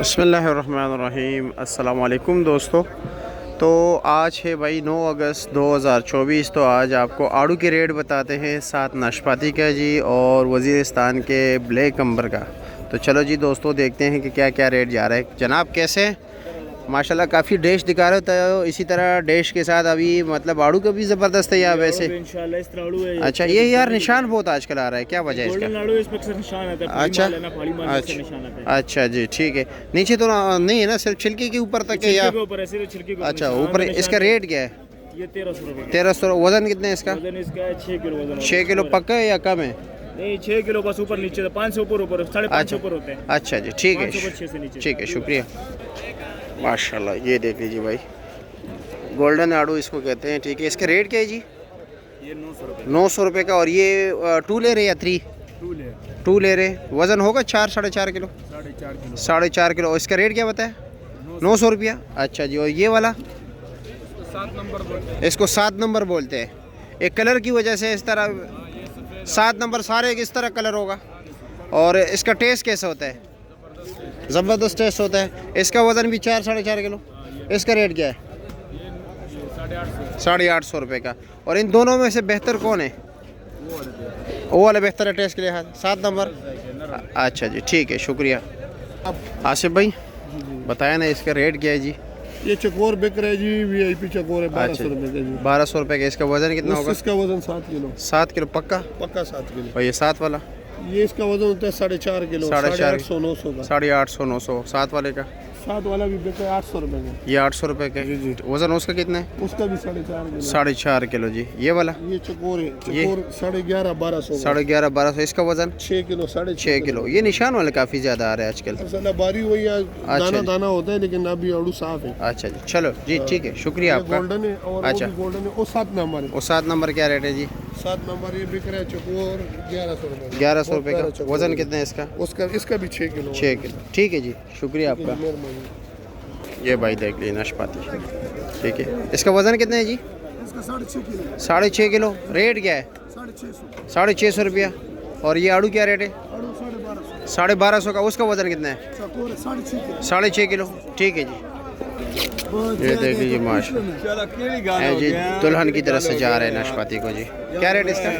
बिस्मिल्लाहिर्रहमानिर्रहीम। अस्सलाम वालेकुम दोस्तों। तो आज है भाई 9 अगस्त 2024। तो आज आपको आड़ू के रेट बताते हैं, साथ नाशपाती का जी और वज़ीरिस्तान के ब्लैक अंबर का। तो चलो जी दोस्तों, देखते हैं कि क्या क्या रेट जा रहा है। जनाब कैसे हैं? माशाल्लाह काफ़ी डैश दिखा रहे हो। तो इसी तरह डैश के साथ अभी मतलब आड़ू का भी ज़बरदस्त है यार वैसे। इंशाल्लाह इस तरह आड़ू है। अच्छा, ये यार निशान बहुत आजकल आ रहा है, क्या वजह है इसका? गोल्डन आड़ू है, इस पे अक्सर निशान आता है। अच्छा अच्छा अच्छा जी, ठीक है। नीचे तो नहीं है ना, सिर्फ छिलके के ऊपर तक है या? अच्छा, ऊपर। इसका रेट क्या है? ये 1300 रुपये। 1300। वज़न कितने है इसका? वजन इसका है 6 किलो वजन। 6 किलो पक्का है या कम है? नहीं, 6 किलो बस, ऊपर नीचे 500 ऊपर 550 ऊपर होते हैं। अच्छा जी, ठीक है 6 से नीचे। ठीक है, शुक्रिया। माशाल्लाह, ये देख लीजिए भाई, गोल्डन आड़ू इसको कहते हैं, ठीक है। इसका रेट क्या है जी? ये 900 रुपये। 900 रुपये का। और ये 2 ले रहे या 3? 2 ले रहे। वज़न होगा 4 साढ़े 4 किलो? 4.5 किलो। 4.5 किलो। इसका रेट क्या बताया? 900 रुपया। अच्छा जी। और ये वाला? 7 नंबर। इसको 7 नंबर बोलते हैं। एक कलर की वजह से इस तरह 7 नंबर सारे इस तरह कलर होगा। और इसका टेस्ट कैसा होता है? ज़बरदस्त टेस्ट होता है। इसका वज़न भी 4 साढ़े 4 किलो। इसका रेट क्या है? 850 रुपये का। और इन दोनों में से बेहतर कौन है? वो वाला बेहतर है टेस्ट के लिए, 7 नंबर। अच्छा जी, ठीक है, शुक्रिया। आसिफ भाई बताया ना, इसका रेट क्या है जी? ये चकोर बिक रहा है जी, वीआईपी चकोर है 1200 रुपये का जी। 1200 रुपये का। इसका वज़न कितना होगा? इसका वजन 7 किलो। 7 किलो पक्का? पक्का 7 किलो। और ये 7 वाला? ये इसका वजन होता है 4.5 किलो। 850 900 का। 850 900। 7 वाले का? 7 वाला भी बिक रहा है 800 रुपये का। ये 800 रुपये का। जी। वज़न उसका कितना है? उसका भी 4.5 किलो। 4.5 किलो जी। ये वाला? ये चकोर है, चकोर 11.5 1200 का। 11.5 1200। इसका वज़न? 6 किलो 6.5 किलो। ये निशान वाले काफ़ी ज़्यादा आ रहे हैं आजकल। असल बारी वही दाना दाना होता है, लेकिन अभी आड़ू साफ है। अच्छा जी, चलो जी, ठीक है, शुक्रिया आपका। गोल्डन है और अच्छा, गोल्डन है। वो 7 नंबर है। वो 7 नंबर क्या रेट है जी? 7 नंबर ये बिक रहा है चकोर 1100 रुपये। 1100 रुपये का। वज़न कितना है इसका? इसका भी 6 किलो। 6 किलो। ठीक है जी, शुक्रिया आपका। मेहरबानी। ये भाई देख लीजिए नाशपाती, ठीक है। इसका वज़न कितना है जी? इसका 6.5 किलो। 6.5 किलो। रेट क्या है? 650। 650 रुपया। और ये आड़ू क्या रेट है? आड़ू 1250। 1250 का। उसका वज़न कितना है? चकोर 6.5 किलो। 6.5 किलो। ठीक है जी। ये देख लीजिए माशाल्लाह, जी दुल्हन की तरफ से जा रहे हैं नाशपाती को जी। क्या रेट इसका?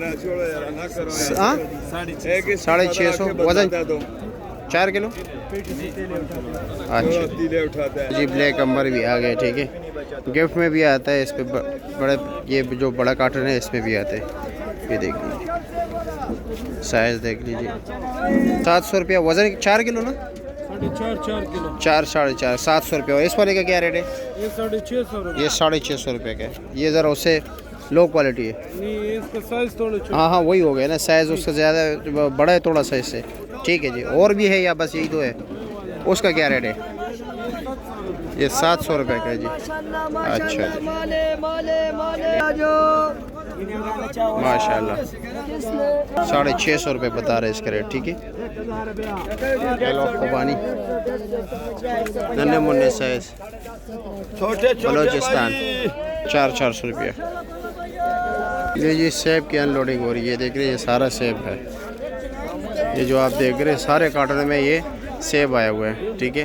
650। वज़न 4 किलो। अच्छा जी, ब्लैक अंबर भी आ गए, ठीक है। गिफ्ट में भी आता है, इस पे बड़े, ये जो बड़ा कार्टन है इसमें भी आते हैं। ये देख लीजिए, साइज़ देख लीजिए। 700 रुपया। वज़न 4 किलो ना? 4.5 किलो। 4 साढ़े 4 700 रुपये। और इस वाले का क्या रेट है? ये 650। ये 650 रुपये का है। ये ज़रा उससे लो क्वालिटी है। नहीं, इसका साइज थोड़ा छोटा। हाँ हाँ, वही हो गया ना, साइज़ उसका ज़्यादा बड़ा है थोड़ा सा इससे। ठीक है जी। और भी है या बस यही तो है? उसका क्या रेट है? ये 700 रुपये का है जी। अच्छा जी, माशाल्लाह। 650 रुपये बता रहे इसका रेट, ठीक है। हेलो खुबानी, नन्हे मुन्ने साइज़, बलोचिस्तान, 400 रुपया। ये जी सेब की अनलोडिंग हो रही है, देख रहे हैं, ये सारा सेब है। ये जो आप देख रहे हैं सारे कार्टन में ये सेब आए हुए हैं, ठीक है।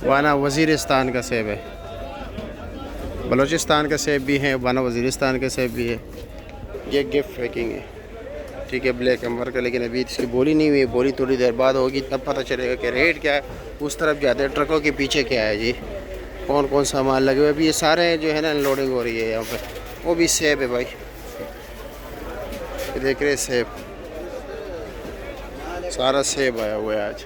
वाना वज़ीरिस्तान का सेब है, बलूचिस्तान का सेब भी है, वाना वज़ीरिस्तान का सेब भी है। ये गिफ्ट पैकिंग है, ठीक है, ब्लैक अंबर का। लेकिन अभी इसकी बोली नहीं हुई है, बोली थोड़ी देर बाद होगी, तब पता चलेगा कि रेट क्या है। उस तरफ जाते हैं, ट्रकों के पीछे क्या है जी, कौन कौन सा माल लगे हुए। अभी ये सारे जो है ना अनलोडिंग हो रही है यहाँ पर। वो भी सेब है भाई, ये देख रहे सेब, सारा सेब आया हुआ है आज।